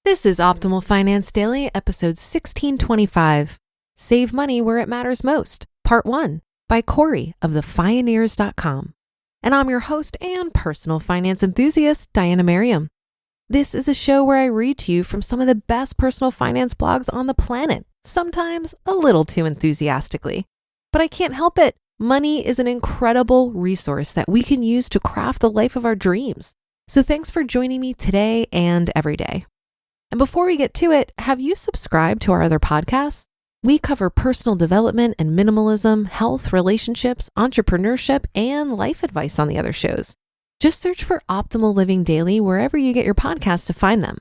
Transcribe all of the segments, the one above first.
This is Optimal Finance Daily, episode 1625, Save Money Where It Matters Most, Part 1, by Corey of the Fioneers.com. And I'm your host and personal finance enthusiast, Diana Merriam. This is a show where I read to you from some of the best personal finance blogs on the planet, sometimes a little too enthusiastically. But I can't help it. Money is an incredible resource that we can use to craft the life of our dreams. So thanks for joining me today and every day. And before we get to it, have you subscribed to our other podcasts? We cover personal development and minimalism, health, relationships, entrepreneurship, and life advice on the other shows. Just search for Optimal Living Daily wherever you get your podcasts to find them.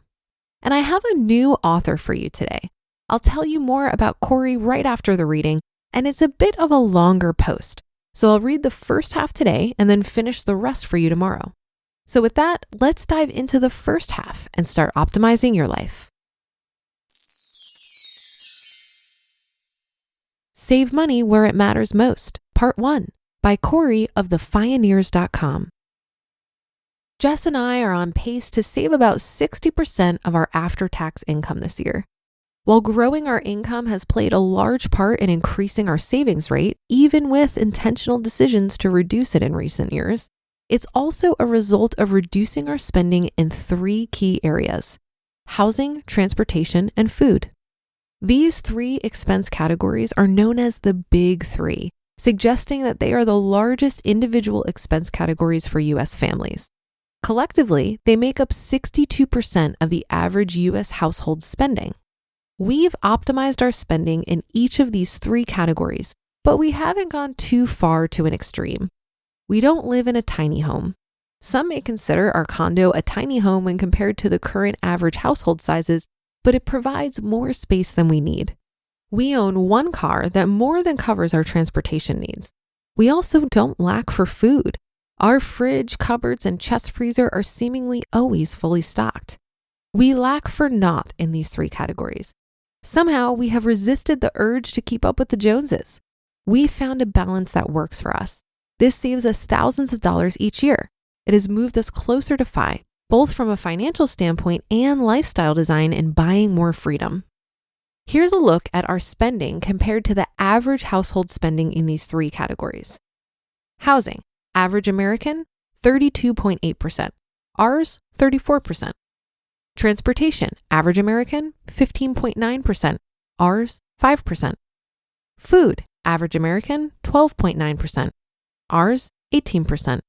And I have a new author for you today. I'll tell you more about Corey right after the reading, and it's a bit of a longer post. So I'll read the first half today and then finish the rest for you tomorrow. So with that, let's dive into the first half and start optimizing your life. Save Money Where It Matters Most, Part 1, by Corey of the Fioneers.com. Jess and I are on pace to save about 60% of our after-tax income this year. While growing our income has played a large part in increasing our savings rate, even with intentional decisions to reduce it in recent years, it's also a result of reducing our spending in three key areas: housing, transportation, and food. These three expense categories are known as the Big Three, suggesting that they are the largest individual expense categories for U.S. families. Collectively, they make up 62% of the average U.S. household spending. We've optimized our spending in each of these three categories, but we haven't gone too far to an extreme. We don't live in a tiny home. Some may consider our condo a tiny home when compared to the current average household sizes, but it provides more space than we need. We own one car that more than covers our transportation needs. We also don't lack for food. Our fridge, cupboards, and chest freezer are seemingly always fully stocked. We lack for naught in these three categories. Somehow, we have resisted the urge to keep up with the Joneses. We found a balance that works for us. This saves us thousands of dollars each year. It has moved us closer to FI, both from a financial standpoint and lifestyle design in buying more freedom. Here's a look at our spending compared to the average household spending in these three categories. Housing, average American, 32.8%. Ours, 34%. Transportation, average American, 15.9%. Ours, 5%. Food, average American, 12.9%. Ours, 18%.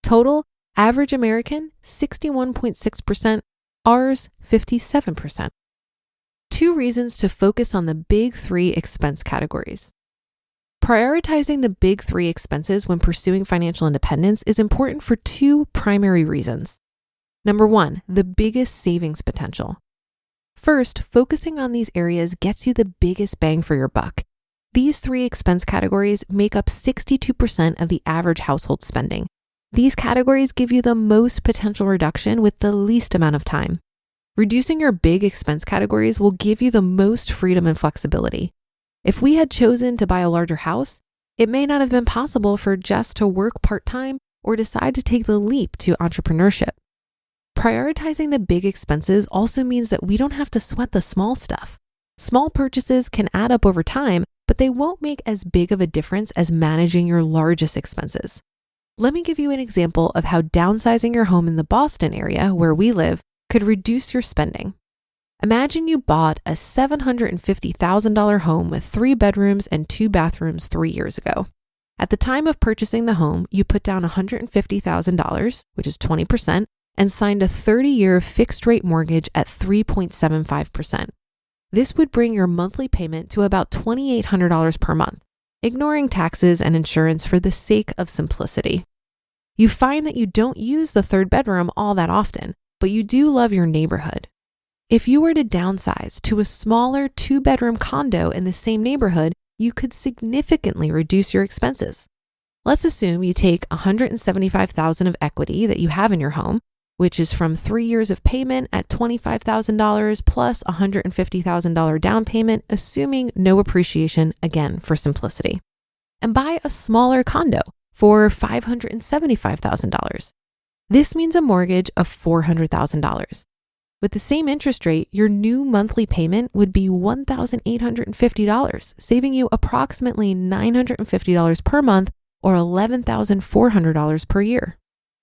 Total, average American, 61.6%. Ours, 57%. 2 reasons to focus on the Big Three expense categories. Prioritizing the Big Three expenses when pursuing financial independence is important for 2 primary reasons. Number 1, the biggest savings potential. First, focusing on these areas gets you the biggest bang for your buck. These 3 expense categories make up 62% of the average household spending. These categories give you the most potential reduction with the least amount of time. Reducing your big expense categories will give you the most freedom and flexibility. If we had chosen to buy a larger house, it may not have been possible for Jess to work part-time or decide to take the leap to entrepreneurship. Prioritizing the big expenses also means that we don't have to sweat the small stuff. Small purchases can add up over time, but they won't make as big of a difference as managing your largest expenses. Let me give you an example of how downsizing your home in the Boston area, where we live, could reduce your spending. Imagine you bought a $750,000 home with 3 bedrooms and 2 bathrooms 3 years ago. At the time of purchasing the home, you put down $150,000, which is 20%, and signed a 30-year fixed-rate mortgage at 3.75%. This would bring your monthly payment to about $2,800 per month, ignoring taxes and insurance for the sake of simplicity. You find that you don't use the 3rd bedroom all that often, but you do love your neighborhood. If you were to downsize to a smaller 2-bedroom condo in the same neighborhood, you could significantly reduce your expenses. Let's assume you take $175,000 of equity that you have in your home, which is from 3 years of payment at $25,000 plus $150,000 down payment, assuming no appreciation, again, for simplicity. And buy a smaller condo for $575,000. This means a mortgage of $400,000. With the same interest rate, your new monthly payment would be $1,850, saving you approximately $950 per month or $11,400 per year.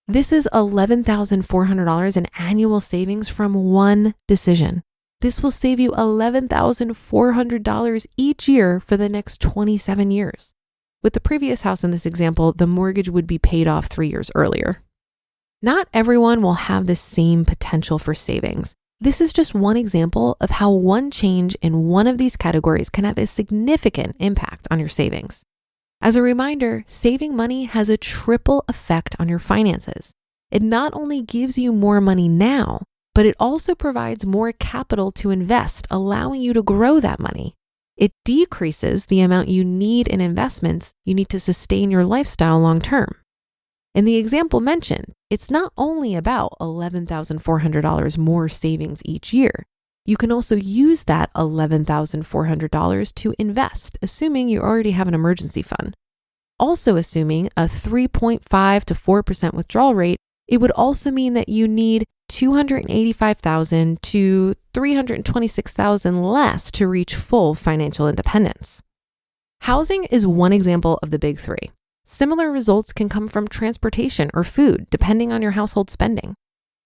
This is $11,400 in annual savings from one decision. This will save you $11,400 each year for the next 27 years. With the previous house in this example, the mortgage would be paid off 3 years earlier. Not everyone will have the same potential for savings. This is just one example of how one change in one of these categories can have a significant impact on your savings. As a reminder, saving money has a triple effect on your finances. It not only gives you more money now, but it also provides more capital to invest, allowing you to grow that money. It decreases the amount you need in investments you need to sustain your lifestyle long term. In the example mentioned, it's not only about $11,400 more savings each year. You can also use that $11,400 to invest, assuming you already have an emergency fund. Also assuming a 3.5 to 4% withdrawal rate, it would also mean that you need $285,000 to $326,000 less to reach full financial independence. Housing is one example of the big three. Similar results can come from transportation or food, depending on your household spending.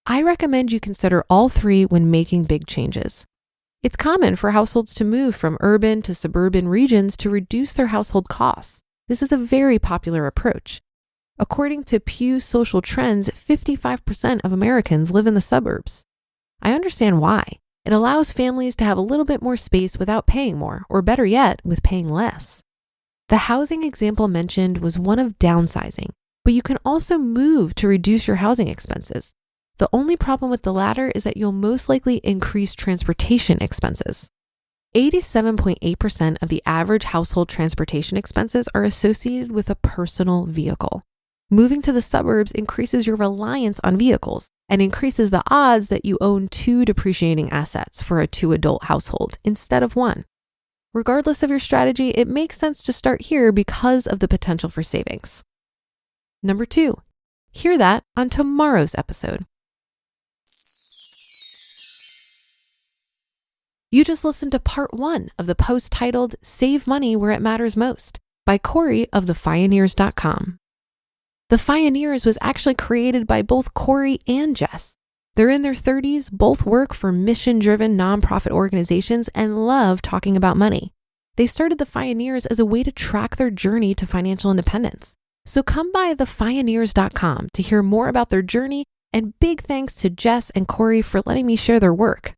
I recommend you consider all three when making big changes. It's common for households to move from urban to suburban regions to reduce their household costs. This is a very popular approach. According to Pew Social Trends, 55% of Americans live in the suburbs. I understand why. It allows families to have a little bit more space without paying more, or better yet, with paying less. The housing example mentioned was one of downsizing, but you can also move to reduce your housing expenses. The only problem with the latter is that you'll most likely increase transportation expenses. 87.8% of the average household transportation expenses are associated with a personal vehicle. Moving to the suburbs increases your reliance on vehicles and increases the odds that you own 2 depreciating assets for a 2-adult household instead of 1. Regardless of your strategy, it makes sense to start here because of the potential for savings. Number 2, hear that on tomorrow's episode. You just listened to part 1 of the post titled Save Money Where It Matters Most by Corey of Fioneers.com. The Fioneers was actually created by both Corey and Jess. They're in their 30s, both work for mission-driven nonprofit organizations and love talking about money. They started the Fioneers as a way to track their journey to financial independence. So come by thefioneers.com to hear more about their journey, and big thanks to Jess and Corey for letting me share their work.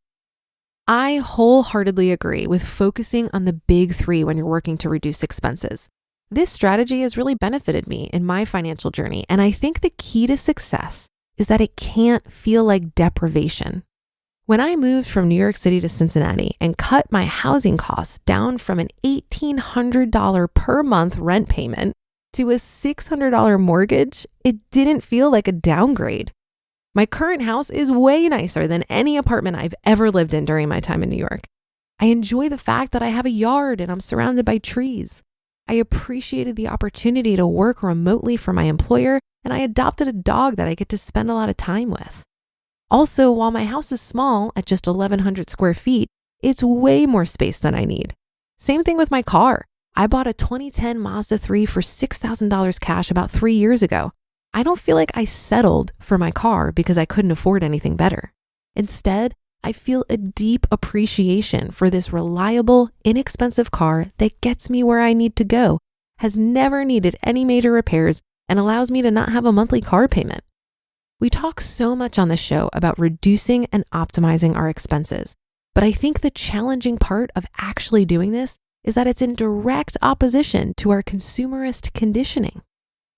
I wholeheartedly agree with focusing on the big three when you're working to reduce expenses. This strategy has really benefited me in my financial journey, and I think the key to success is that it can't feel like deprivation. When I moved from New York City to Cincinnati and cut my housing costs down from an $1,800 per month rent payment to a $600 mortgage, it didn't feel like a downgrade. My current house is way nicer than any apartment I've ever lived in during my time in New York. I enjoy the fact that I have a yard and I'm surrounded by trees. I appreciated the opportunity to work remotely for my employer, and I adopted a dog that I get to spend a lot of time with. Also, while my house is small at just 1,100 square feet, it's way more space than I need. Same thing with my car. I bought a 2010 Mazda 3 for $6,000 cash about 3 years ago. I don't feel like I settled for my car because I couldn't afford anything better. Instead, I feel a deep appreciation for this reliable, inexpensive car that gets me where I need to go, has never needed any major repairs, and allows me to not have a monthly car payment. We talk so much on the show about reducing and optimizing our expenses, but I think the challenging part of actually doing this is that it's in direct opposition to our consumerist conditioning.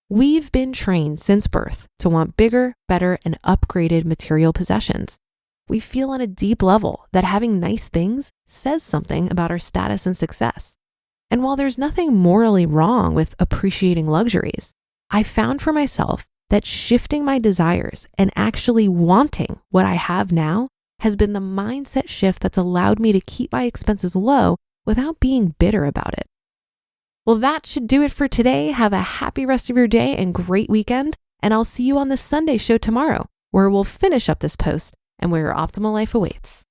We've been trained since birth to want bigger, better, and upgraded material possessions. We feel on a deep level that having nice things says something about our status and success. And while there's nothing morally wrong with appreciating luxuries, I found for myself that shifting my desires and actually wanting what I have now has been the mindset shift that's allowed me to keep my expenses low without being bitter about it. Well, that should do it for today. Have a happy rest of your day and great weekend. And I'll see you on the Sunday show tomorrow, where we'll finish up this post and where your optimal life awaits.